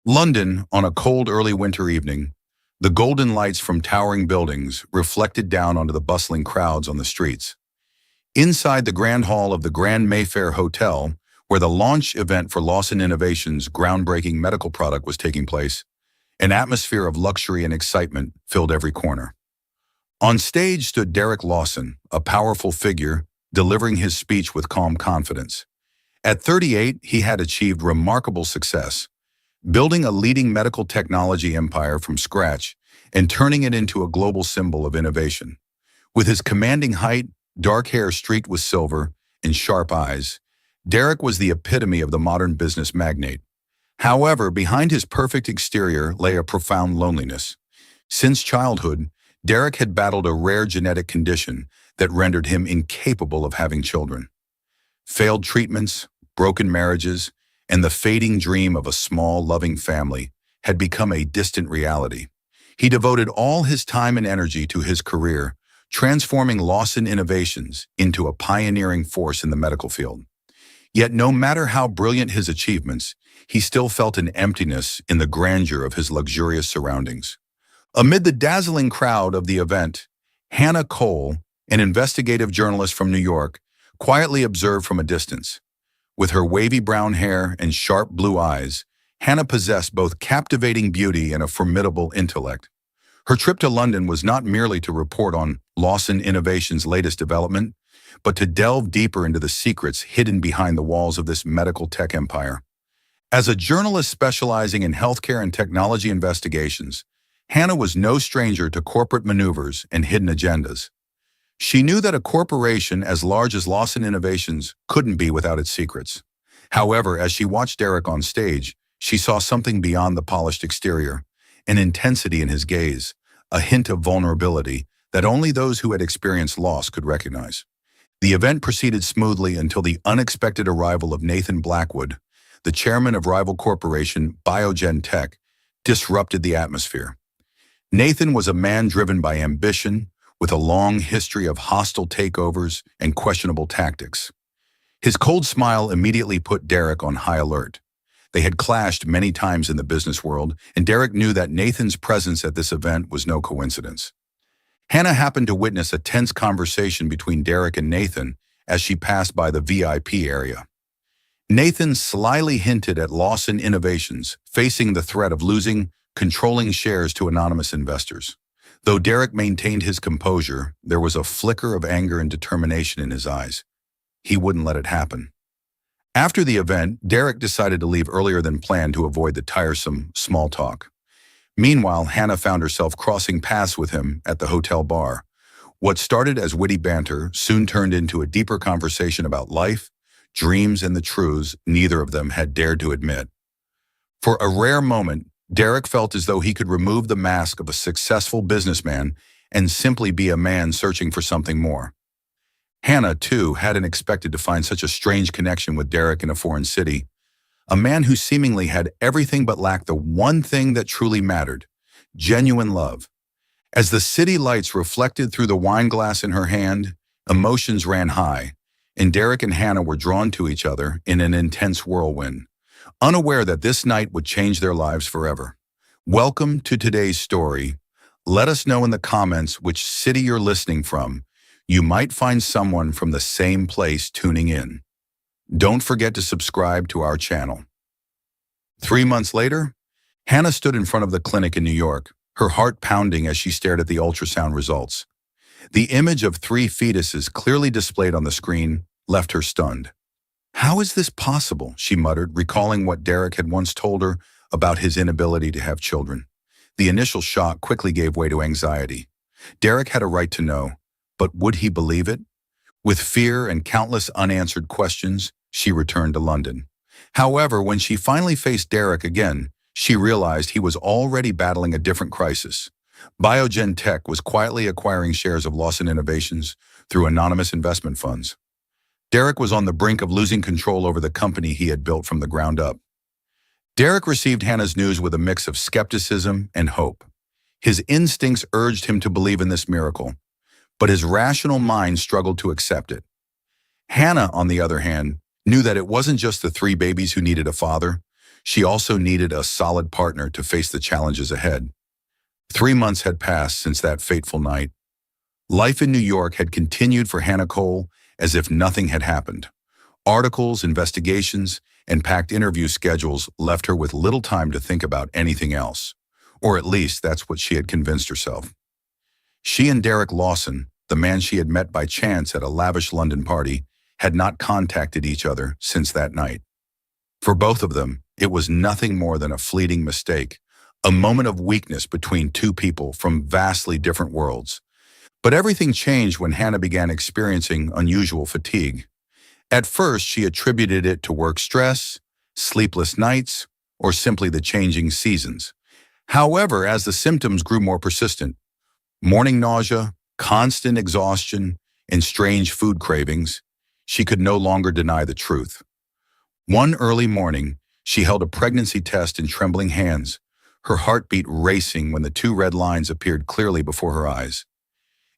London, on a cold early winter evening, the golden lights from towering buildings reflected down onto the bustling crowds on the streets. Inside the grand hall of the Grand Mayfair Hotel, where the launch event for Lawson Innovations' groundbreaking medical product was taking place, an atmosphere of luxury and excitement filled every corner. On stage stood Derek Lawson, a powerful figure, delivering his speech with calm confidence. At 38, he had achieved remarkable success, building a leading medical technology empire from scratch and turning it into a global symbol of innovation. With his commanding height, dark hair streaked with silver, and sharp eyes, Derek was the epitome of the modern business magnate. However, behind his perfect exterior lay a profound loneliness. Since childhood, Derek had battled a rare genetic condition that rendered him incapable of having children. Failed treatments, broken marriages, and the fading dream of a small, loving family had become a distant reality. He devoted all his time and energy to his career, transforming Lawson Innovations into a pioneering force in the medical field. Yet no matter how brilliant his achievements, he still felt an emptiness in the grandeur of his luxurious surroundings. Amid the dazzling crowd of the event, Hannah Cole, an investigative journalist from New York, quietly observed from a distance. With her wavy brown hair and sharp blue eyes, Hannah possessed both captivating beauty and a formidable intellect. Her trip to London was not merely to report on Lawson Innovations' latest development, but to delve deeper into the secrets hidden behind the walls of this medical tech empire. As a journalist specializing in healthcare and technology investigations, Hannah was no stranger to corporate maneuvers and hidden agendas. She knew that a corporation as large as Lawson Innovations couldn't be without its secrets. However, as she watched Derek on stage, she saw something beyond the polished exterior, an intensity in his gaze, a hint of vulnerability that only those who had experienced loss could recognize. The event proceeded smoothly until the unexpected arrival of Nathan Blackwood, the chairman of rival corporation Biogen Tech, disrupted the atmosphere. Nathan was a man driven by ambition, with a long history of hostile takeovers and questionable tactics. His cold smile immediately put Derek on high alert. They had clashed many times in the business world, and Derek knew that Nathan's presence at this event was no coincidence. Hannah happened to witness a tense conversation between Derek and Nathan as she passed by the VIP area. Nathan slyly hinted at Lawson Innovations, facing the threat of losing controlling shares to anonymous investors. Though Derek maintained his composure, there was a flicker of anger and determination in his eyes. He wouldn't let it happen. After the event, Derek decided to leave earlier than planned to avoid the tiresome small talk. Meanwhile, Hannah found herself crossing paths with him at the hotel bar. What started as witty banter soon turned into a deeper conversation about life, dreams, and the truths neither of them had dared to admit. For a rare moment, Derek felt as though he could remove the mask of a successful businessman and simply be a man searching for something more. Hannah, too, hadn't expected to find such a strange connection with Derek in a foreign city, a man who seemingly had everything but lacked the one thing that truly mattered: genuine love. As the city lights reflected through the wine glass in her hand, emotions ran high, and Derek and Hannah were drawn to each other in an intense whirlwind, unaware that this night would change their lives forever. Welcome to today's story. Let us know in the comments which city you're listening from. You might find someone from the same place tuning in. Don't forget to subscribe to our channel. 3 months later, Hannah stood in front of the clinic in New York, her heart pounding as she stared at the ultrasound results. The image of 3 fetuses clearly displayed on the screen left her stunned. "How is this possible?" she muttered, recalling what Derek had once told her about his inability to have children. The initial shock quickly gave way to anxiety. Derek had a right to know, but would he believe it? With fear and countless unanswered questions, she returned to London. However, when she finally faced Derek again, she realized he was already battling a different crisis. Biogen Tech was quietly acquiring shares of Lawson Innovations through anonymous investment funds. Derek was on the brink of losing control over the company he had built from the ground up. Derek received Hannah's news with a mix of skepticism and hope. His instincts urged him to believe in this miracle, but his rational mind struggled to accept it. Hannah, on the other hand, knew that it wasn't just the 3 babies who needed a father. She also needed a solid partner to face the challenges ahead. 3 months had passed since that fateful night. Life in New York had continued for Hannah Cole as if nothing had happened. Articles, investigations, and packed interview schedules left her with little time to think about anything else. Or at least that's what she had convinced herself. She and Derek Lawson, the man she had met by chance at a lavish London party, had not contacted each other since that night. For both of them, it was nothing more than a fleeting mistake, a moment of weakness between two people from vastly different worlds. But everything changed when Hannah began experiencing unusual fatigue. At first, she attributed it to work stress, sleepless nights, or simply the changing seasons. However, as the symptoms grew more persistent, morning nausea, constant exhaustion, and strange food cravings, she could no longer deny the truth. One early morning, she held a pregnancy test in trembling hands, her heartbeat racing when the two red lines appeared clearly before her eyes.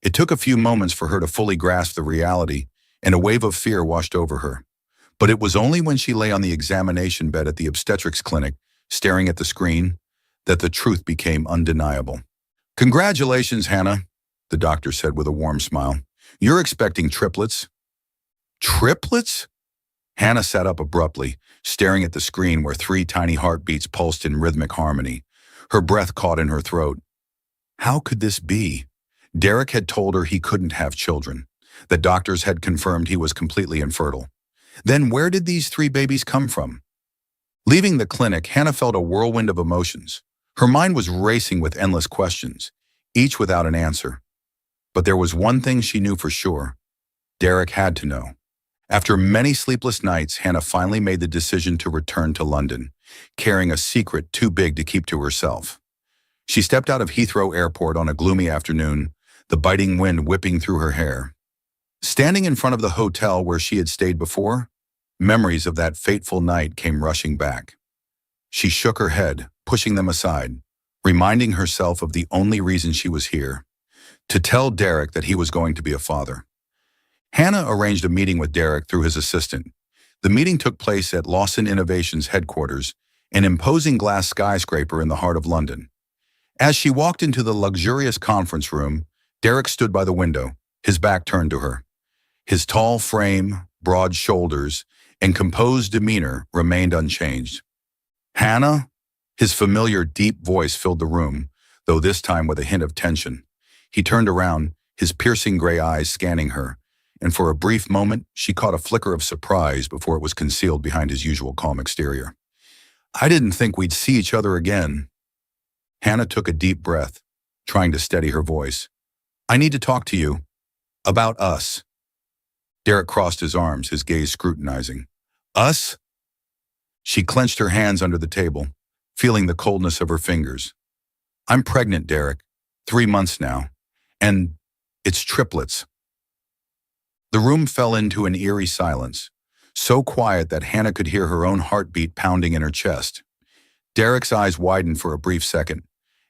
It took a few moments for her to fully grasp the reality, and a wave of fear washed over her. But it was only when she lay on the examination bed at the obstetrics clinic, staring at the screen, that the truth became undeniable. "Congratulations, Hannah," the doctor said with a warm smile. "You're expecting triplets." "Triplets?" Hannah sat up abruptly, staring at the screen where 3 tiny heartbeats pulsed in rhythmic harmony. Her breath caught in her throat. How could this be? Derek had told her he couldn't have children. The doctors had confirmed he was completely infertile. Then where did these 3 babies come from? Leaving the clinic, Hannah felt a whirlwind of emotions. Her mind was racing with endless questions, each without an answer. But there was one thing she knew for sure. Derek had to know. After many sleepless nights, Hannah finally made the decision to return to London, carrying a secret too big to keep to herself. She stepped out of Heathrow Airport on a gloomy afternoon, the biting wind whipping through her hair. Standing in front of the hotel where she had stayed before, memories of that fateful night came rushing back. She shook her head, pushing them aside, reminding herself of the only reason she was here, to tell Derek that he was going to be a father. Hannah arranged a meeting with Derek through his assistant. The meeting took place at Lawson Innovations headquarters, an imposing glass skyscraper in the heart of London. As she walked into the luxurious conference room, Derek stood by the window, his back turned to her. His tall frame, broad shoulders, and composed demeanor remained unchanged. "Hannah?" His familiar, deep voice filled the room, though this time with a hint of tension. He turned around, his piercing gray eyes scanning her, and for a brief moment, she caught a flicker of surprise before it was concealed behind his usual calm exterior. "I didn't think we'd see each other again." Hannah took a deep breath, trying to steady her voice. "I need to talk to you. About us." Derek crossed his arms, his gaze scrutinizing. "Us?" She clenched her hands under the table, feeling the coldness of her fingers. "I'm pregnant, Derek. 3 months now. And it's triplets." The room fell into an eerie silence, so quiet that Hannah could hear her own heartbeat pounding in her chest. Derek's eyes widened for a brief second,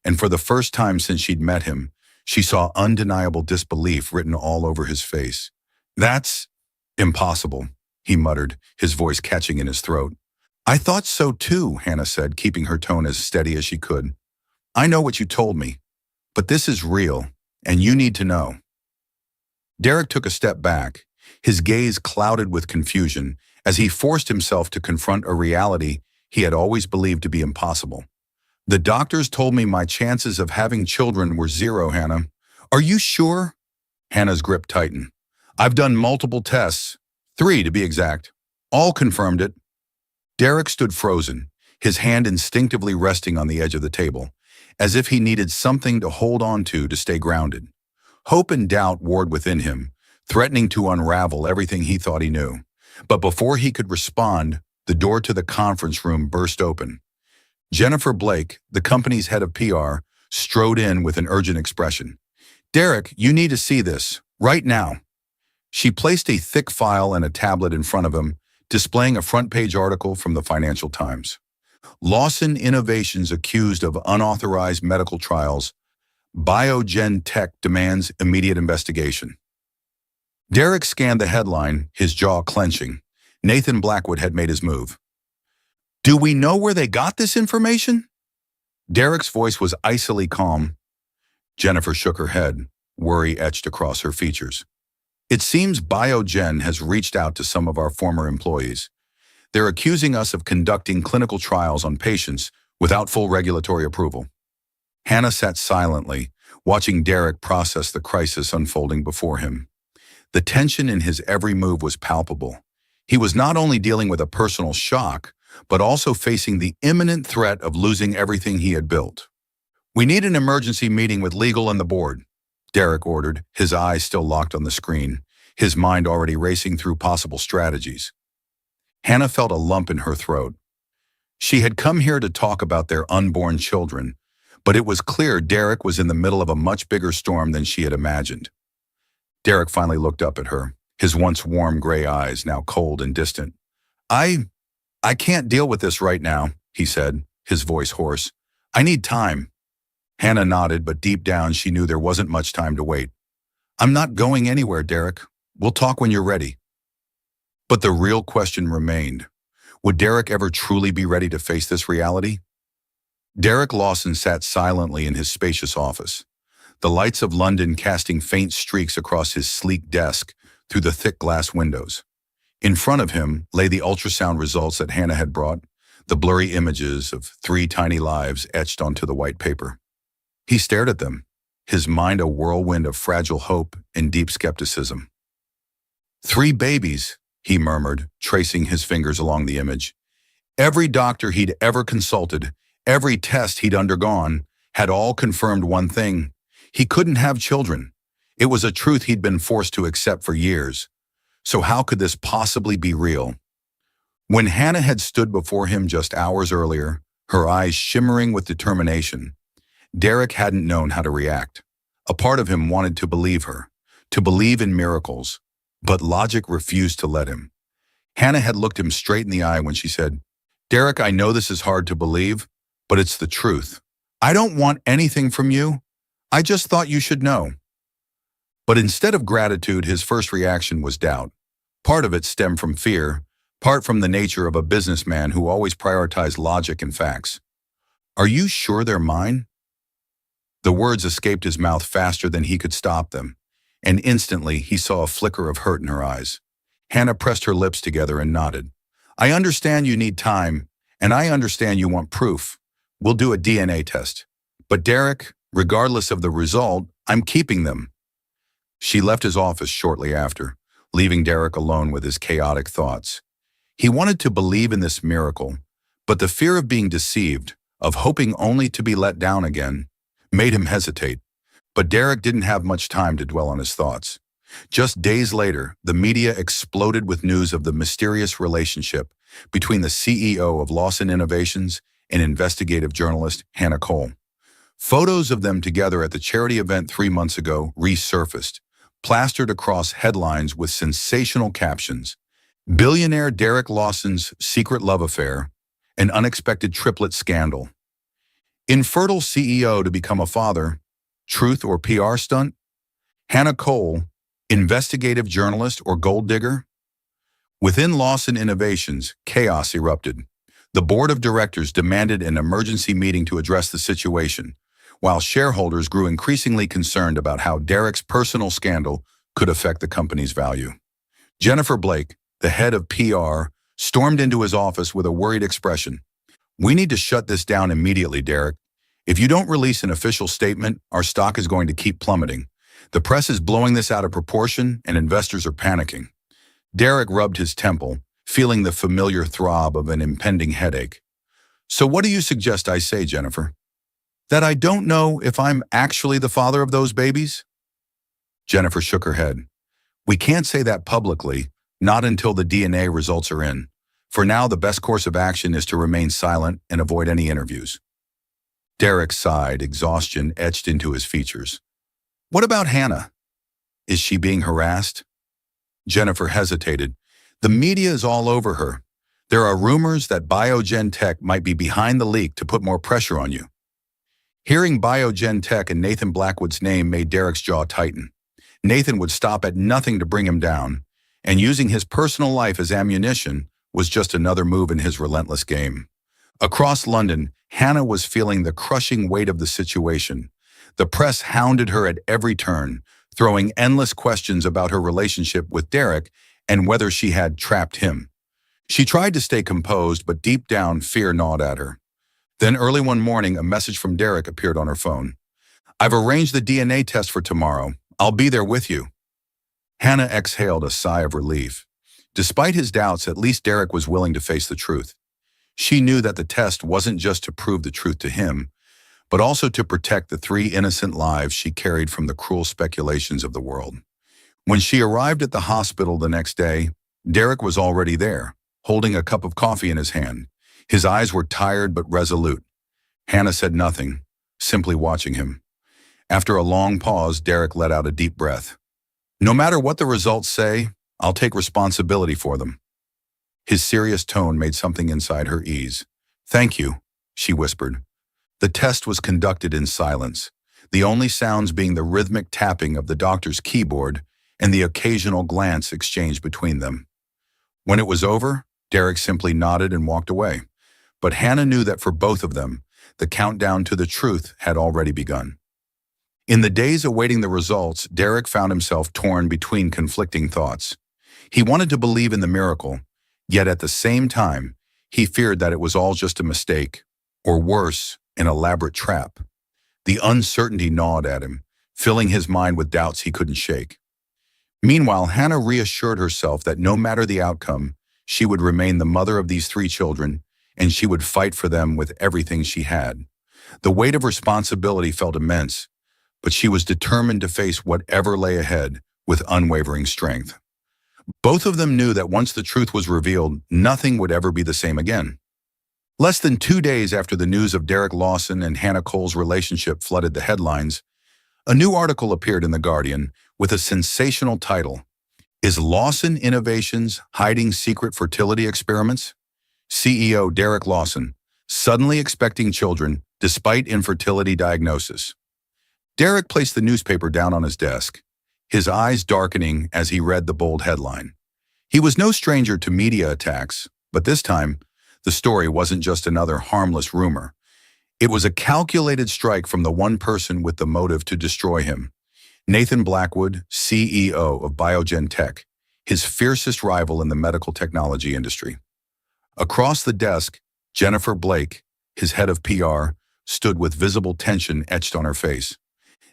and for the first time since she'd met him, she saw undeniable disbelief written all over his face. "That's impossible," he muttered, his voice catching in his throat. "I thought so too," Hannah said, keeping her tone as steady as she could. "I know what you told me, but this is real, and you need to know." Derek took a step back, his gaze clouded with confusion as he forced himself to confront a reality he had always believed to be impossible. "The doctors told me my chances of having children were 0, Hannah." "Are you sure?" Hannah's grip tightened. "I've done multiple tests, 3 to be exact. All confirmed it." Derek stood frozen, his hand instinctively resting on the edge of the table, as if he needed something to hold on to stay grounded. Hope and doubt warred within him, threatening to unravel everything he thought he knew. But before he could respond, the door to the conference room burst open. Jennifer Blake, the company's head of PR, strode in with an urgent expression. "Derek, you need to see this, right now." She placed a thick file and a tablet in front of him, displaying a front-page article from the Financial Times. "Lawson Innovations accused of unauthorized medical trials. Biogen Tech demands immediate investigation." Derek scanned the headline, his jaw clenching. Nathan Blackwood had made his move. Do we know where they got this information? Derek's voice was icily calm. Jennifer shook her head, worry etched across her features. It seems Biogen has reached out to some of our former employees. They're accusing us of conducting clinical trials on patients without full regulatory approval. Hannah sat silently, watching Derek process the crisis unfolding before him. The tension in his every move was palpable. He was not only dealing with a personal shock, but also facing the imminent threat of losing everything he had built. "We need an emergency meeting with legal and the board," Derek ordered, his eyes still locked on the screen, his mind already racing through possible strategies. Hannah felt a lump in her throat. She had come here to talk about their unborn children, but it was clear Derek was in the middle of a much bigger storm than she had imagined. Derek finally looked up at her, his once warm gray eyes now cold and distant. I can't deal with this right now," he said, his voice hoarse. "I need time." Hannah nodded, but deep down she knew there wasn't much time to wait. "I'm not going anywhere, Derek. We'll talk when you're ready." But the real question remained. Would Derek ever truly be ready to face this reality? Derek Lawson sat silently in his spacious office, the lights of London casting faint streaks across his sleek desk through the thick glass windows. In front of him lay the ultrasound results that Hannah had brought, the blurry images of 3 tiny lives etched onto the white paper. He stared at them, his mind a whirlwind of fragile hope and deep skepticism. 3 babies, he murmured, tracing his fingers along the image. Every doctor he'd ever consulted, every test he'd undergone, had all confirmed one thing. He couldn't have children. It was a truth he'd been forced to accept for years. So how could this possibly be real? When Hannah had stood before him just hours earlier, her eyes shimmering with determination, Derek hadn't known how to react. A part of him wanted to believe her, to believe in miracles, but logic refused to let him. Hannah had looked him straight in the eye when she said, "Derek, I know this is hard to believe, but it's the truth. I don't want anything from you. I just thought you should know." But instead of gratitude, his first reaction was doubt. Part of it stemmed from fear, part from the nature of a businessman who always prioritized logic and facts. "Are you sure they're mine?" The words escaped his mouth faster than he could stop them, and instantly he saw a flicker of hurt in her eyes. Hannah pressed her lips together and nodded. "I understand you need time, and I understand you want proof. We'll do a DNA test. But Derek, regardless of the result, I'm keeping them." She left his office shortly after, leaving Derek alone with his chaotic thoughts. He wanted to believe in this miracle, but the fear of being deceived, of hoping only to be let down again, made him hesitate. But Derek didn't have much time to dwell on his thoughts. Just days later, the media exploded with news of the mysterious relationship between the CEO of Lawson Innovations and investigative journalist Hannah Cole. Photos of them together at the charity event 3 months ago resurfaced, plastered across headlines with sensational captions. "Billionaire Derek Lawson's secret love affair, an unexpected triplet scandal. Infertile CEO to become a father, truth or PR stunt? Hannah Cole, investigative journalist or gold digger?" Within Lawson Innovations, chaos erupted. The board of directors demanded an emergency meeting to address the situation, while shareholders grew increasingly concerned about how Derek's personal scandal could affect the company's value. Jennifer Blake, the head of PR, stormed into his office with a worried expression. "We need to shut this down immediately, Derek. If you don't release an official statement, our stock is going to keep plummeting. The press is blowing this out of proportion and investors are panicking." Derek rubbed his temple, feeling the familiar throb of an impending headache. "So what do you suggest I say, Jennifer? That I don't know if I'm actually the father of those babies?" Jennifer shook her head. "We can't say that publicly, not until the DNA results are in. For now, the best course of action is to remain silent and avoid any interviews." Derek sighed, exhaustion etched into his features. "What about Hannah? Is she being harassed?" Jennifer hesitated. "The media is all over her. There are rumors that Biogen Tech might be behind the leak to put more pressure on you." Hearing Biogen Tech and Nathan Blackwood's name made Derek's jaw tighten. Nathan would stop at nothing to bring him down, and using his personal life as ammunition was just another move in his relentless game. Across London, Hannah was feeling the crushing weight of the situation. The press hounded her at every turn, throwing endless questions about her relationship with Derek and whether she had trapped him. She tried to stay composed, but deep down, fear gnawed at her. Then early one morning, a message from Derek appeared on her phone. "I've arranged the DNA test for tomorrow. I'll be there with you." Hannah exhaled a sigh of relief. Despite his doubts, at least Derek was willing to face the truth. She knew that the test wasn't just to prove the truth to him, but also to protect the 3 innocent lives she carried from the cruel speculations of the world. When she arrived at the hospital the next day, Derek was already there, holding a cup of coffee in his hand. His eyes were tired but resolute. Hannah said nothing, simply watching him. After a long pause, Derek let out a deep breath. "No matter what the results say, I'll take responsibility for them." His serious tone made something inside her ease. "Thank you," she whispered. The test was conducted in silence, the only sounds being the rhythmic tapping of the doctor's keyboard and the occasional glance exchanged between them. When it was over, Derek simply nodded and walked away. But Hannah knew that for both of them, the countdown to the truth had already begun. In the days awaiting the results, Derek found himself torn between conflicting thoughts. He wanted to believe in the miracle, yet at the same time, he feared that it was all just a mistake, or worse, an elaborate trap. The uncertainty gnawed at him, filling his mind with doubts he couldn't shake. Meanwhile, Hannah reassured herself that no matter the outcome, she would remain the mother of these 3 children, and she would fight for them with everything she had. The weight of responsibility felt immense, but she was determined to face whatever lay ahead with unwavering strength. Both of them knew that once the truth was revealed, nothing would ever be the same again. Less than 2 days after the news of Derek Lawson and Hannah Cole's relationship flooded the headlines, a new article appeared in The Guardian with a sensational title, "Is Lawson Innovations Hiding Secret Fertility Experiments? CEO Derek Lawson, Suddenly Expecting Children Despite Infertility Diagnosis." Derek placed the newspaper down on his desk, his eyes darkening as he read the bold headline. He was no stranger to media attacks, but this time, the story wasn't just another harmless rumor. It was a calculated strike from the one person with the motive to destroy him. Nathan Blackwood, CEO of Biogen Tech, his fiercest rival in the medical technology industry. Across the desk, Jennifer Blake, his head of PR, stood with visible tension etched on her face.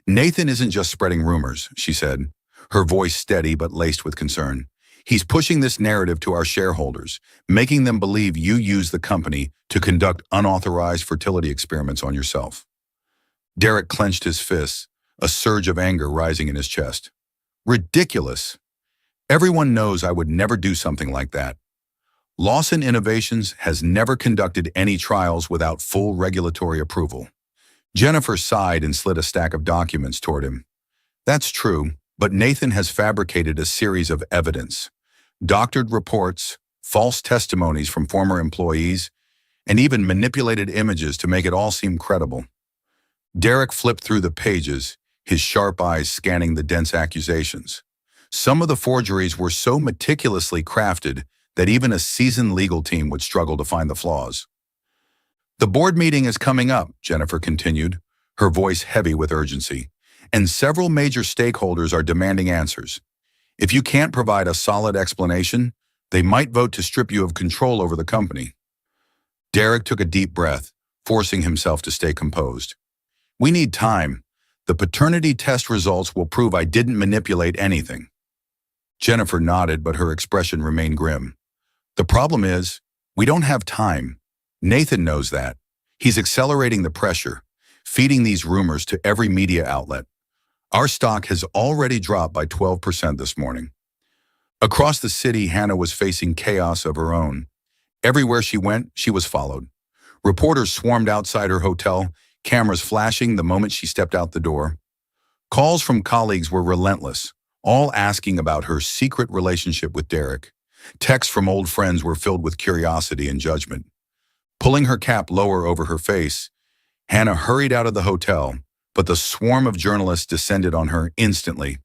"Nathan isn't just spreading rumors," she said, her voice steady but laced with concern. "He's pushing this narrative to our shareholders, making them believe you use the company to conduct unauthorized fertility experiments on yourself." Derek clenched his fists, a surge of anger rising in his chest. "Ridiculous! Everyone knows I would never do something like that. Lawson Innovations has never conducted any trials without full regulatory approval." Jennifer sighed and slid a stack of documents toward him. "That's true, but Nathan has fabricated a series of evidence, doctored reports, false testimonies from former employees, and even manipulated images to make it all seem credible." Derek flipped through the pages, his sharp eyes scanning the dense accusations. Some of the forgeries were so meticulously crafted that even a seasoned legal team would struggle to find the flaws. "The board meeting is coming up," Jennifer continued, her voice heavy with urgency, "and several major stakeholders are demanding answers. If you can't provide a solid explanation, they might vote to strip you of control over the company." Derek took a deep breath, forcing himself to stay composed. "We need time. The paternity test results will prove I didn't manipulate anything." Jennifer nodded, but her expression remained grim. "The problem is, we don't have time. Nathan knows that. He's accelerating the pressure, feeding these rumors to every media outlet. Our stock has already dropped by 12% this morning." Across the city, Hannah was facing chaos of her own. Everywhere she went, she was followed. Reporters swarmed outside her hotel, cameras flashing the moment she stepped out the door. Calls from colleagues were relentless, all asking about her secret relationship with Derek. Texts from old friends were filled with curiosity and judgment. Pulling her cap lower over her face, Hannah hurried out of the hotel, but the swarm of journalists descended on her instantly.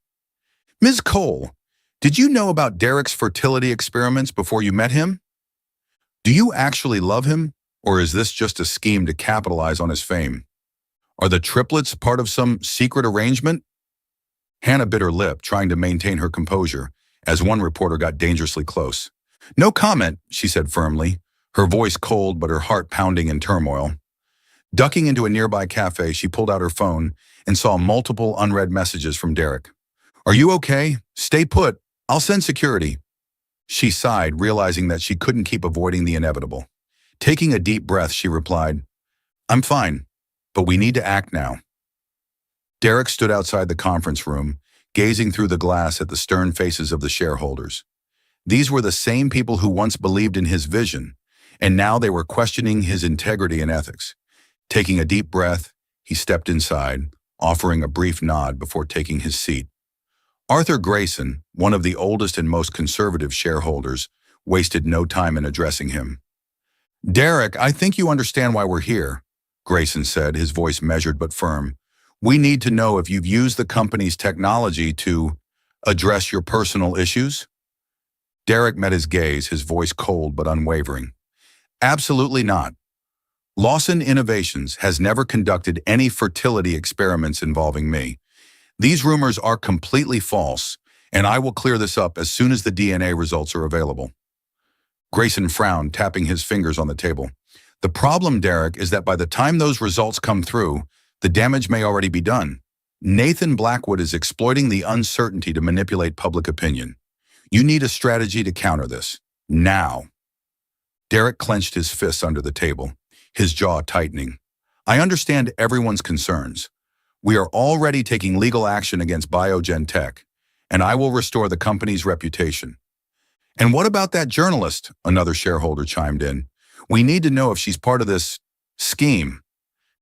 "Ms. Cole, did you know about Derek's fertility experiments before you met him?" Do you actually love him, or is this just a scheme to capitalize on his fame? Are the triplets part of some secret arrangement? Hannah bit her lip, trying to maintain her composure, as one reporter got dangerously close. No comment, she said firmly, her voice cold but her heart pounding in turmoil. Ducking into a nearby cafe, she pulled out her phone and saw multiple unread messages from Derek. Are you okay? Stay put. I'll send security. She sighed, realizing that she couldn't keep avoiding the inevitable. Taking a deep breath, she replied, I'm fine, but we need to act now. Derek stood outside the conference room, gazing through the glass at the stern faces of the shareholders. These were the same people who once believed in his vision, and now they were questioning his integrity and ethics. Taking a deep breath, he stepped inside, offering a brief nod before taking his seat. Arthur Grayson, one of the oldest and most conservative shareholders, wasted no time in addressing him. Derek, I think you understand why we're here, Grayson said, his voice measured but firm. We need to know if you've used the company's technology to address your personal issues. Derek met his gaze, his voice cold but unwavering. Absolutely not. Lawson Innovations has never conducted any fertility experiments involving me. These rumors are completely false, and I will clear this up as soon as the DNA results are available. Grayson frowned, tapping his fingers on the table. The problem, Derek, is that by the time those results come through, the damage may already be done. Nathan Blackwood is exploiting the uncertainty to manipulate public opinion. You need a strategy to counter this. Now. Derek clenched his fists under the table, his jaw tightening. I understand everyone's concerns. We are already taking legal action against Biogen Tech, and I will restore the company's reputation. And what about that journalist? Another shareholder chimed in. We need to know if she's part of this scheme.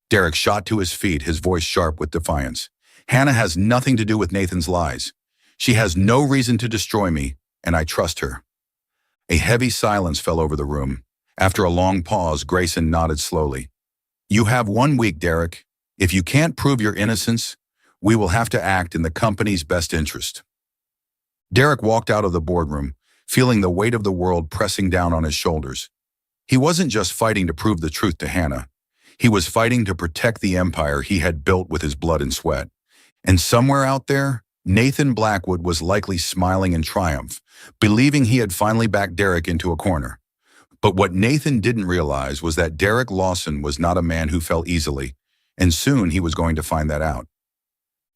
Derek shot to his feet, his voice sharp with defiance. Hannah has nothing to do with Nathan's lies. She has no reason to destroy me, and I trust her. A heavy silence fell over the room. After a long pause, Grayson nodded slowly. You have 1 week, Derek. If you can't prove your innocence, we will have to act in the company's best interest. Derek walked out of the boardroom, feeling the weight of the world pressing down on his shoulders. He wasn't just fighting to prove the truth to Hannah. He was fighting to protect the empire he had built with his blood and sweat. And somewhere out there, Nathan Blackwood was likely smiling in triumph, believing he had finally backed Derek into a corner. But what Nathan didn't realize was that Derek Lawson was not a man who fell easily, and soon he was going to find that out.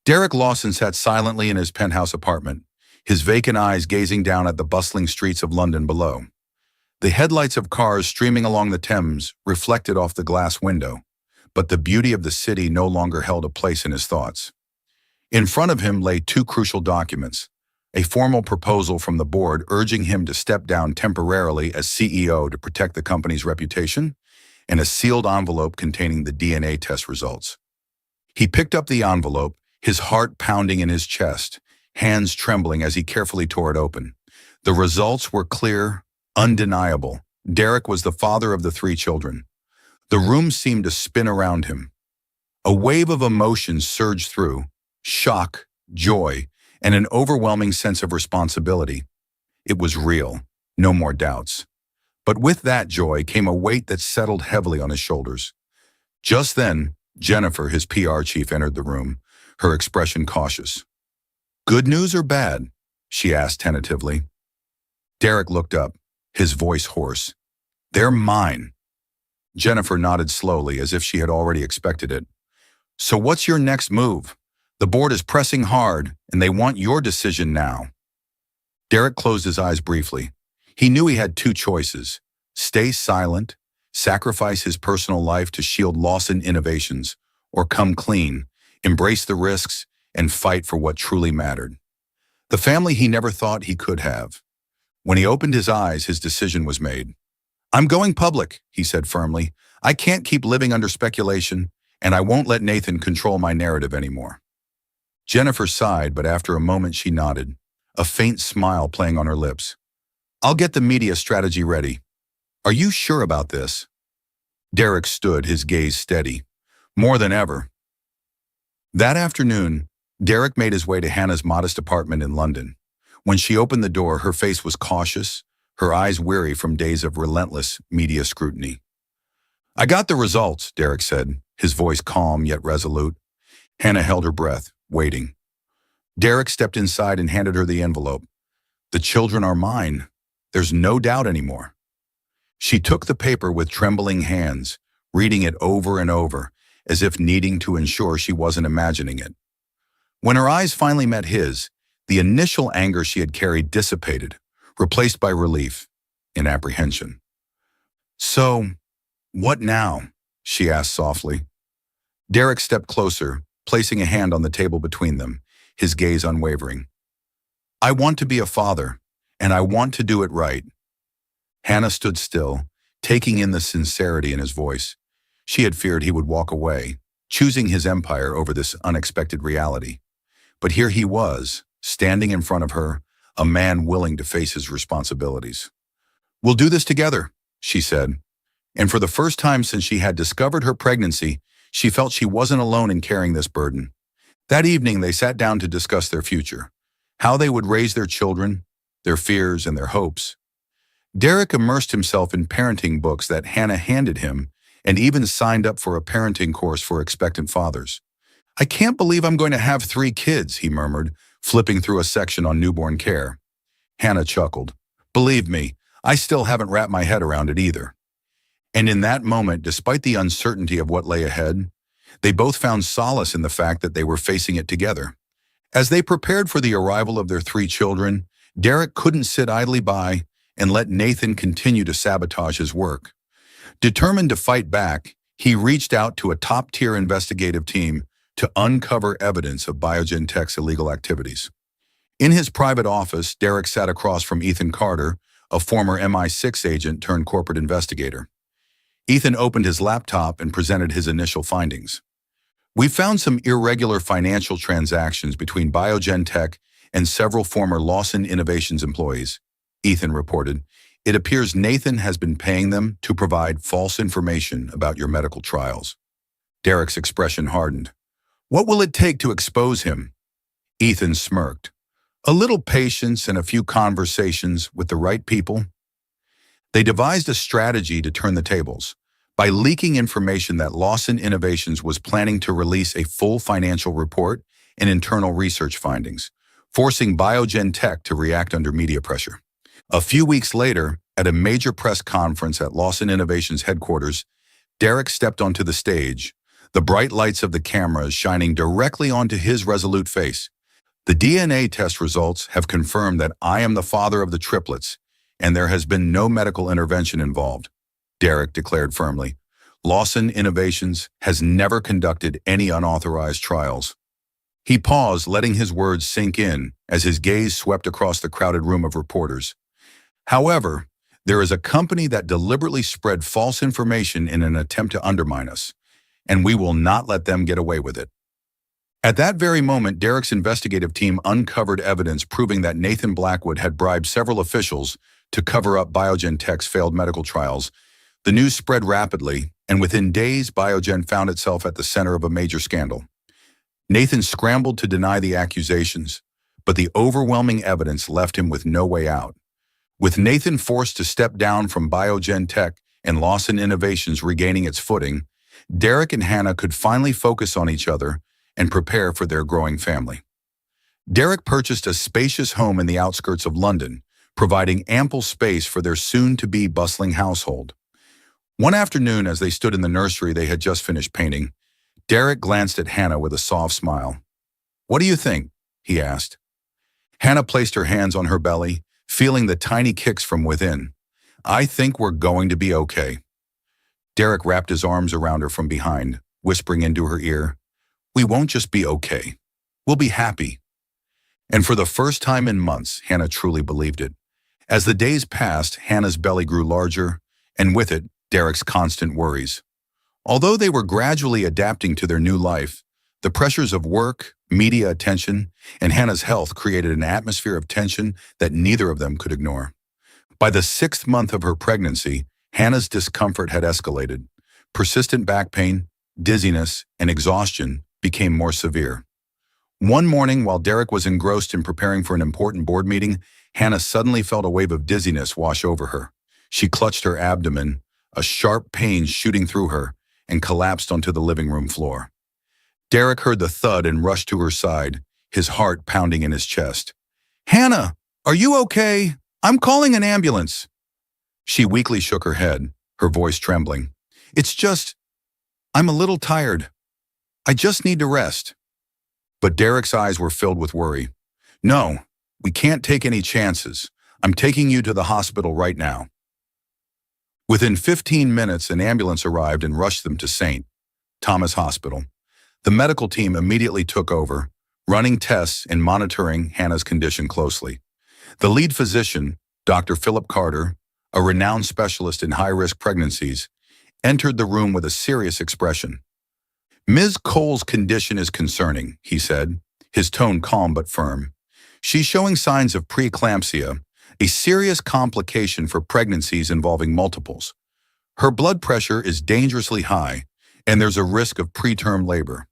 Derek Lawson sat silently in his penthouse apartment, his vacant eyes gazing down at the bustling streets of London below. The headlights of cars streaming along the Thames reflected off the glass window, but the beauty of the city no longer held a place in his thoughts. In front of him lay 2 crucial documents, a formal proposal from the board urging him to step down temporarily as CEO to protect the company's reputation, and a sealed envelope containing the DNA test results. He picked up the envelope, his heart pounding in his chest, hands trembling as he carefully tore it open. The results were clear, undeniable. Derek was the father of the 3 children. The room seemed to spin around him. A wave of emotions surged through, shock, joy, and an overwhelming sense of responsibility. It was real, no more doubts. But with that joy came a weight that settled heavily on his shoulders. Just then, Jennifer, his PR chief, entered the room, her expression cautious. Good news or bad? She asked tentatively. Derek looked up, his voice hoarse. They're mine. Jennifer nodded slowly, as if she had already expected it. So what's your next move? The board is pressing hard, and they want your decision now. Derek closed his eyes briefly. He knew he had 2 choices: stay silent, sacrifice his personal life to shield Lawson Innovations, or come clean, embrace the risks, and fight for what truly mattered. The family he never thought he could have. When he opened his eyes, his decision was made. I'm going public, he said firmly. I can't keep living under speculation, and I won't let Nathan control my narrative anymore. Jennifer sighed, but after a moment she nodded, a faint smile playing on her lips. I'll get the media strategy ready. Are you sure about this? Derek stood, his gaze steady. More than ever. That afternoon, Derek made his way to Hannah's modest apartment in London. When she opened the door, her face was cautious, her eyes weary from days of relentless media scrutiny. "I got the results," Derek said, his voice calm yet resolute. Hannah held her breath, waiting. Derek stepped inside and handed her the envelope. "The children are mine. There's no doubt anymore." She took the paper with trembling hands, reading it over and over, as if needing to ensure she wasn't imagining it. When her eyes finally met his, the initial anger she had carried dissipated, replaced by relief and apprehension. "So, what now?" she asked softly. Derek stepped closer, placing a hand on the table between them, his gaze unwavering. "I want to be a father, and I want to do it right." Hannah stood still, taking in the sincerity in his voice. She had feared he would walk away, choosing his empire over this unexpected reality. But here he was, standing in front of her, a man willing to face his responsibilities. "We'll do this together," she said. And for the first time since she had discovered her pregnancy, she felt she wasn't alone in carrying this burden. That evening, they sat down to discuss their future, how they would raise their children, their fears and their hopes. Derek immersed himself in parenting books that Hannah handed him and even signed up for a parenting course for expectant fathers. "I can't believe I'm going to have 3 kids, he murmured, flipping through a section on newborn care. Hannah chuckled. "Believe me, I still haven't wrapped my head around it either." And in that moment, despite the uncertainty of what lay ahead, they both found solace in the fact that they were facing it together. As they prepared for the arrival of their 3 children, Derek couldn't sit idly by and let Nathan continue to sabotage his work. Determined to fight back, he reached out to a top-tier investigative team to uncover evidence of Biogen Tech's illegal activities. In his private office, Derek sat across from Ethan Carter, a former MI6 agent turned corporate investigator. Ethan opened his laptop and presented his initial findings. "We found some irregular financial transactions between Biogen Tech and several former Lawson Innovations employees," Ethan reported. "It appears Nathan has been paying them to provide false information about your medical trials." Derek's expression hardened. "What will it take to expose him?" Ethan smirked. "A little patience and a few conversations with the right people." They devised a strategy to turn the tables by leaking information that Lawson Innovations was planning to release a full financial report and internal research findings, forcing Biogen Tech to react under media pressure. A few weeks later, at a major press conference at Lawson Innovations headquarters, Derek stepped onto the stage, the bright lights of the cameras shining directly onto his resolute face. "The DNA test results have confirmed that I am the father of the triplets, and there has been no medical intervention involved," Derek declared firmly. "Lawson Innovations has never conducted any unauthorized trials." He paused, letting his words sink in as his gaze swept across the crowded room of reporters. "However, there is a company that deliberately spread false information in an attempt to undermine us, and we will not let them get away with it." At that very moment, Derek's investigative team uncovered evidence proving that Nathan Blackwood had bribed several officials to cover up Biogen Tech's failed medical trials. The news spread rapidly, and within days, Biogen found itself at the center of a major scandal. Nathan scrambled to deny the accusations, but the overwhelming evidence left him with no way out. With Nathan forced to step down from Biogen Tech and Lawson Innovations regaining its footing, Derek and Hannah could finally focus on each other and prepare for their growing family. Derek purchased a spacious home in the outskirts of London, providing ample space for their soon-to-be bustling household. One afternoon, as they stood in the nursery they had just finished painting, Derek glanced at Hannah with a soft smile. "What do you think?" he asked. Hannah placed her hands on her belly, feeling the tiny kicks from within. "I think we're going to be okay." Derek wrapped his arms around her from behind, whispering into her ear, "We won't just be okay. We'll be happy." And for the first time in months, Hannah truly believed it. As the days passed, Hannah's belly grew larger, and with it, Derek's constant worries. Although they were gradually adapting to their new life, the pressures of work, media attention, and Hannah's health created an atmosphere of tension that neither of them could ignore. By the 6th month of her pregnancy, Hannah's discomfort had escalated. Persistent back pain, dizziness, and exhaustion became more severe. One morning, while Derek was engrossed in preparing for an important board meeting, Hannah suddenly felt a wave of dizziness wash over her. She clutched her abdomen, a sharp pain shooting through her, and collapsed onto the living room floor. Derek heard the thud and rushed to her side, his heart pounding in his chest. "Hannah, are you okay? I'm calling an ambulance." She weakly shook her head, her voice trembling. "It's just, I'm a little tired. I just need to rest." But Derek's eyes were filled with worry. "No, we can't take any chances. I'm taking you to the hospital right now." Within 15 minutes, an ambulance arrived and rushed them to St. Thomas Hospital. The medical team immediately took over, running tests and monitoring Hannah's condition closely. The lead physician, Dr. Philip Carter, a renowned specialist in high-risk pregnancies, entered the room with a serious expression. "Ms. Cole's condition is concerning," he said, his tone calm but firm. "She's showing signs of preeclampsia, a serious complication for pregnancies involving multiples. Her blood pressure is dangerously high, and there's a risk of preterm labor.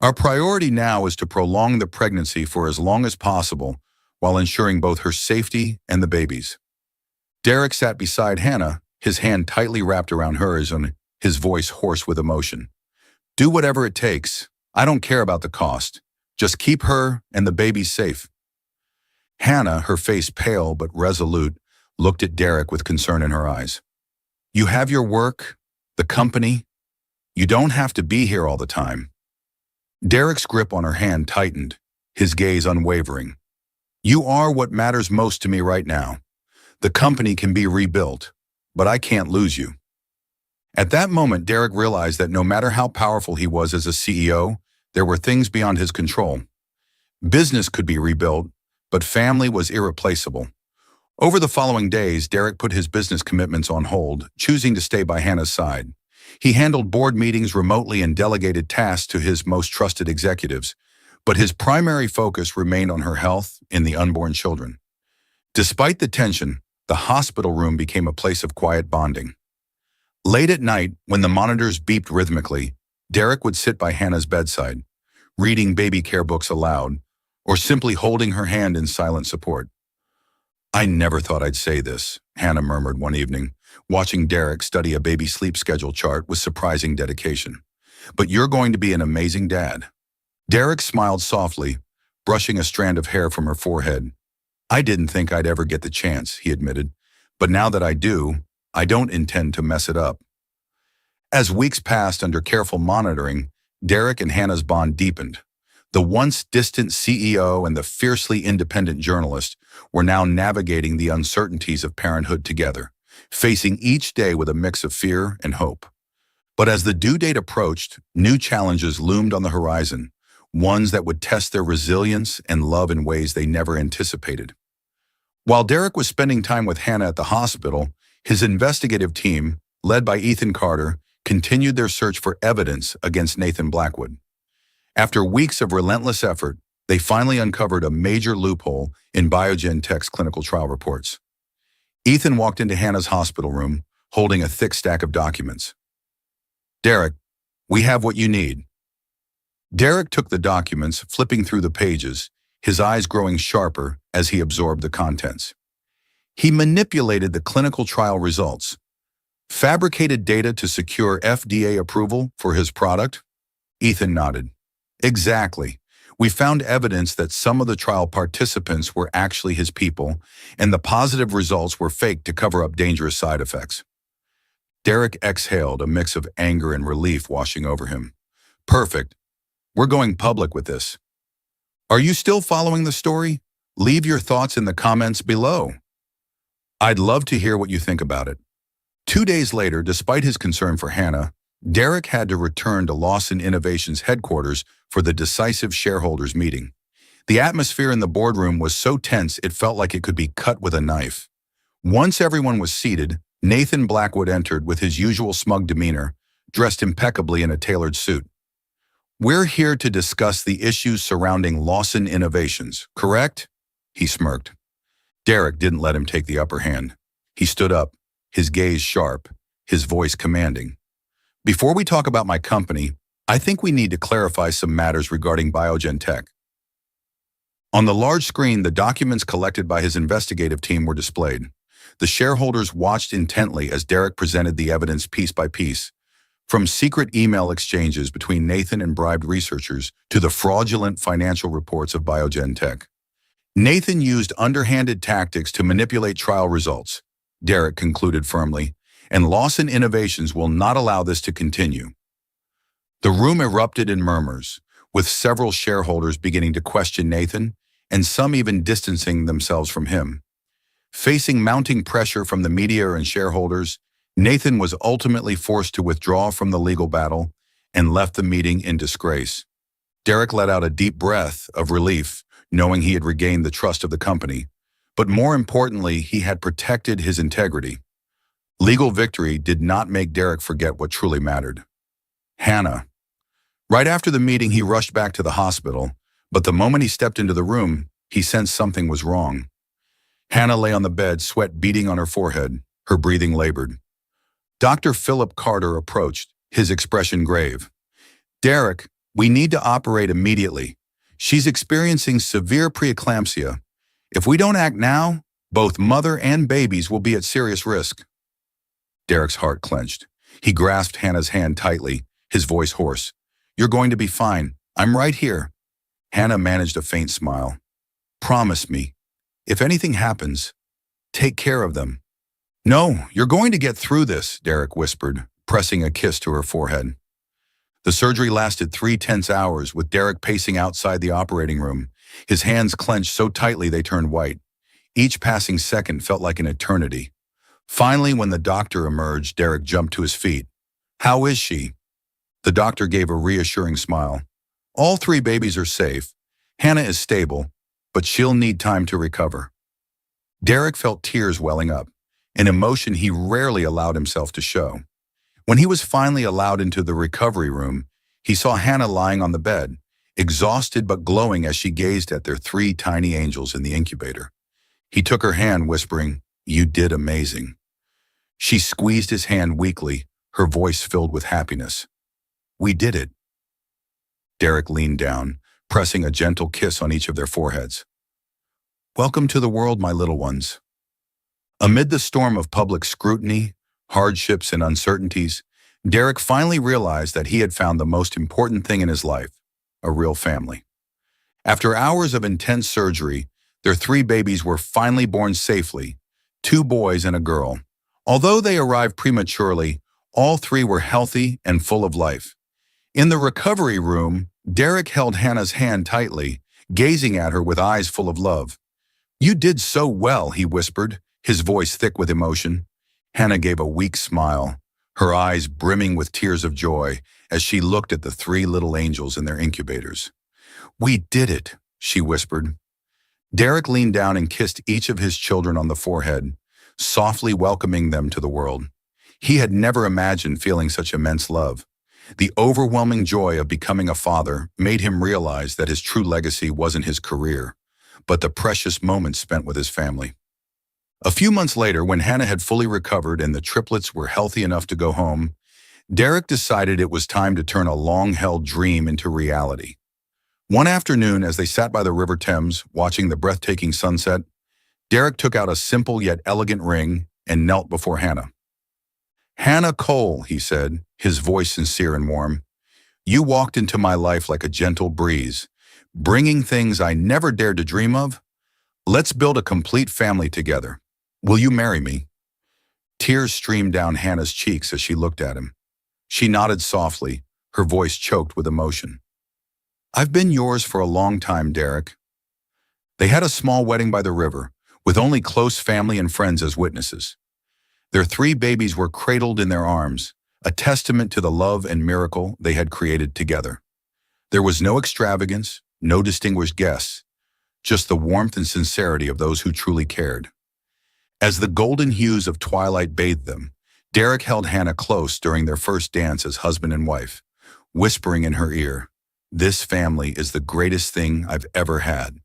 Our priority now is to prolong the pregnancy for as long as possible while ensuring both her safety and the baby's." Derek sat beside Hannah, his hand tightly wrapped around hers and his voice hoarse with emotion. "Do whatever it takes. I don't care about the cost. Just keep her and the baby safe." Hannah, her face pale but resolute, looked at Derek with concern in her eyes. "You have your work, the company. You don't have to be here all the time." Derek's grip on her hand tightened, his gaze unwavering. "You are what matters most to me right now. The company can be rebuilt, but I can't lose you." At that moment, Derek realized that no matter how powerful he was as a CEO, there were things beyond his control. Business could be rebuilt, but family was irreplaceable. Over the following days, Derek put his business commitments on hold, choosing to stay by Hannah's side. He handled board meetings remotely and delegated tasks to his most trusted executives, but his primary focus remained on her health and the unborn children. Despite the tension, the hospital room became a place of quiet bonding. Late at night, when the monitors beeped rhythmically, Derek would sit by Hannah's bedside, reading baby care books aloud, or simply holding her hand in silent support. "I never thought I'd say this," Hannah murmured one evening, watching Derek study a baby sleep schedule chart with surprising dedication. "But you're going to be an amazing dad." Derek smiled softly, brushing a strand of hair from her forehead. "I didn't think I'd ever get the chance," he admitted, "but now that I do, I don't intend to mess it up." As weeks passed under careful monitoring, Derek and Hannah's bond deepened. The once distant CEO and the fiercely independent journalist were now navigating the uncertainties of parenthood together, facing each day with a mix of fear and hope. But as the due date approached, new challenges loomed on the horizon, ones that would test their resilience and love in ways they never anticipated. While Derek was spending time with Hannah at the hospital, his investigative team, led by Ethan Carter, continued their search for evidence against Nathan Blackwood. After weeks of relentless effort, they finally uncovered a major loophole in Biogen Tech's clinical trial reports. Ethan walked into Hannah's hospital room, holding a thick stack of documents. "Derek, we have what you need." Derek took the documents, flipping through the pages, his eyes growing sharper as he absorbed the contents. He manipulated the clinical trial results, fabricated data to secure FDA approval for his product. Ethan nodded. "Exactly. We found evidence that some of the trial participants were actually his people, and the positive results were faked to cover up dangerous side effects." Derek exhaled, a mix of anger and relief washing over him. "Perfect. We're going public with this. Are you still following the story? Leave your thoughts in the comments below. I'd love to hear what you think about it." 2 days later, despite his concern for Hannah, Derek had to return to Lawson Innovations headquarters for the decisive shareholders meeting. The atmosphere in the boardroom was so tense it felt like it could be cut with a knife. Once everyone was seated, Nathan Blackwood entered with his usual smug demeanor, dressed impeccably in a tailored suit. "We're here to discuss the issues surrounding Lawson Innovations, correct?" He smirked. Derek didn't let him take the upper hand. He stood up, his gaze sharp, his voice commanding. "Before we talk about my company, I think we need to clarify some matters regarding Biogen Tech. On the large screen, the documents collected by his investigative team were displayed. The shareholders watched intently as Derek presented the evidence piece by piece, from secret email exchanges between Nathan and bribed researchers to the fraudulent financial reports of Biogen Tech. Nathan used underhanded tactics to manipulate trial results, Derek concluded firmly, and Lawson Innovations will not allow this to continue. The room erupted in murmurs, with several shareholders beginning to question Nathan, and some even distancing themselves from him. Facing mounting pressure from the media and shareholders, Nathan was ultimately forced to withdraw from the legal battle and left the meeting in disgrace. Derek let out a deep breath of relief, knowing he had regained the trust of the company. But more importantly, he had protected his integrity. Legal victory did not make Derek forget what truly mattered. Hannah. Right after the meeting, he rushed back to the hospital, but the moment he stepped into the room, he sensed something was wrong. Hannah lay on the bed, sweat beading on her forehead, her breathing labored. Dr. Philip Carter approached, his expression grave. "Derek, we need to operate immediately. She's experiencing severe preeclampsia. If we don't act now, both mother and babies will be at serious risk." Derek's heart clenched. He grasped Hannah's hand tightly, his voice hoarse. "You're going to be fine. I'm right here." Hannah managed a faint smile. "Promise me, if anything happens, take care of them." "No, you're going to get through this," Derek whispered, pressing a kiss to her forehead. The surgery lasted 3 tense hours, with Derek pacing outside the operating room, his hands clenched so tightly they turned white. Each passing second felt like an eternity. Finally, when the doctor emerged, Derek jumped to his feet. "How is she?" The doctor gave a reassuring smile. "All 3 babies are safe. Hannah is stable, but she'll need time to recover." Derek felt tears welling up, an emotion he rarely allowed himself to show. When he was finally allowed into the recovery room, he saw Hannah lying on the bed, exhausted but glowing as she gazed at their 3 tiny angels in the incubator. He took her hand, whispering, "You did amazing." She squeezed his hand weakly, her voice filled with happiness. "We did it." Derek leaned down, pressing a gentle kiss on each of their foreheads. "Welcome to the world, my little ones." Amid the storm of public scrutiny, hardships, and uncertainties, Derek finally realized that he had found the most important thing in his life, a real family. After hours of intense surgery, their 3 babies were finally born safely, 2 boys and a girl. Although they arrived prematurely, all 3 were healthy and full of life. In the recovery room, Derek held Hannah's hand tightly, gazing at her with eyes full of love. "You did so well," he whispered, his voice thick with emotion. Hannah gave a weak smile, her eyes brimming with tears of joy as she looked at the 3 little angels in their incubators. "We did it," she whispered. Derek leaned down and kissed each of his children on the forehead, softly welcoming them to the world. He had never imagined feeling such immense love. The overwhelming joy of becoming a father made him realize that his true legacy wasn't his career, but the precious moments spent with his family. A few months later, when Hannah had fully recovered and the triplets were healthy enough to go home, Derek decided it was time to turn a long-held dream into reality. One afternoon, as they sat by the River Thames, watching the breathtaking sunset, Derek took out a simple yet elegant ring and knelt before Hannah. "Hannah Cole," he said, his voice sincere and warm, "you walked into my life like a gentle breeze, bringing things I never dared to dream of. Let's build a complete family together. Will you marry me?" Tears streamed down Hannah's cheeks as she looked at him. She nodded softly, her voice choked with emotion. "I've been yours for a long time, Derek." They had a small wedding by the river, with only close family and friends as witnesses. Their 3 babies were cradled in their arms, a testament to the love and miracle they had created together. There was no extravagance, no distinguished guests, just the warmth and sincerity of those who truly cared. As the golden hues of twilight bathed them, Derek held Hannah close during their first dance as husband and wife, whispering in her ear, "This family is the greatest thing I've ever had."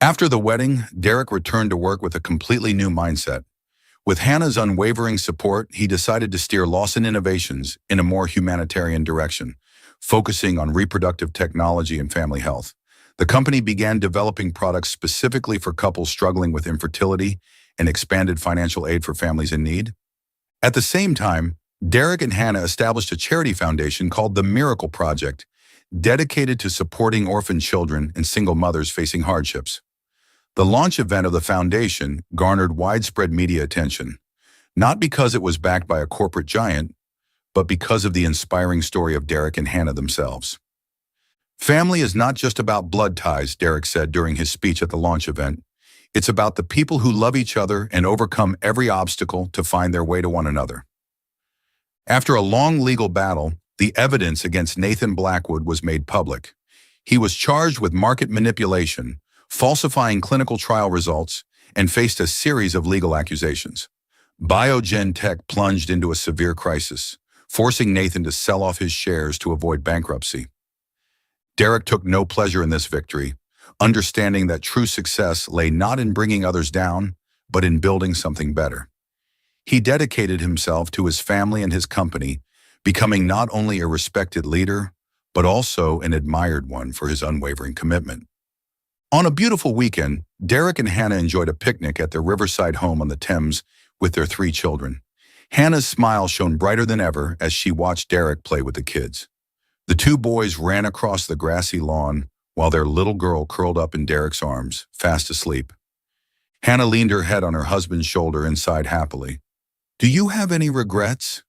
After the wedding, Derek returned to work with a completely new mindset. With Hannah's unwavering support, he decided to steer Lawson Innovations in a more humanitarian direction, focusing on reproductive technology and family health. The company began developing products specifically for couples struggling with infertility and expanded financial aid for families in need. At the same time, Derek and Hannah established a charity foundation called the Miracle Project, dedicated to supporting orphan children and single mothers facing hardships. The launch event of the foundation garnered widespread media attention, not because it was backed by a corporate giant, but because of the inspiring story of Derek and Hannah themselves. Family is not just about blood ties, Derek said during his speech at the launch event. It's about the people who love each other and overcome every obstacle to find their way to one another. After a long legal battle, the evidence against Nathan Blackwood was made public. He was charged with market manipulation, falsifying clinical trial results, and faced a series of legal accusations. Biogen Tech plunged into a severe crisis, forcing Nathan to sell off his shares to avoid bankruptcy. Derek took no pleasure in this victory, understanding that true success lay not in bringing others down, but in building something better. He dedicated himself to his family and his company, becoming not only a respected leader, but also an admired one for his unwavering commitment. On a beautiful weekend, Derek and Hannah enjoyed a picnic at their riverside home on the Thames with their 3 children. Hannah's smile shone brighter than ever as she watched Derek play with the kids. The 2 boys ran across the grassy lawn while their little girl curled up in Derek's arms, fast asleep. Hannah leaned her head on her husband's shoulder and sighed happily. "Do you have any regrets?"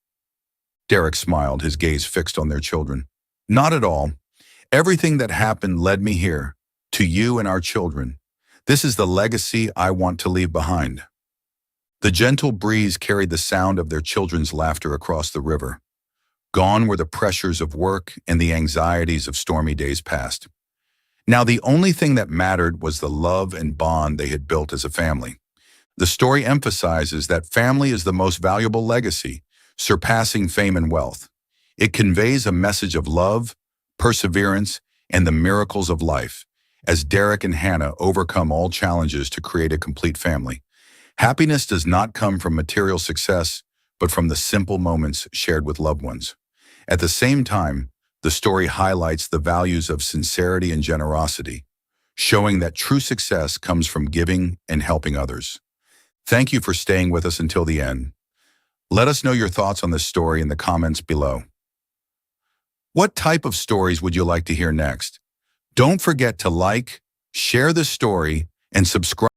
Derek smiled, his gaze fixed on their children. "Not at all. Everything that happened led me here, to you and our children. This is the legacy I want to leave behind." The gentle breeze carried the sound of their children's laughter across the river. Gone were the pressures of work and the anxieties of stormy days past. Now the only thing that mattered was the love and bond they had built as a family. The story emphasizes that family is the most valuable legacy, surpassing fame and wealth. It conveys a message of love, perseverance, and the miracles of life, as Derek and Hannah overcome all challenges to create a complete family. Happiness does not come from material success, but from the simple moments shared with loved ones. At the same time, the story highlights the values of sincerity and generosity, showing that true success comes from giving and helping others. Thank you for staying with us until the end. Let us know your thoughts on this story in the comments below. What type of stories would you like to hear next? Don't forget to like, share this story, and subscribe.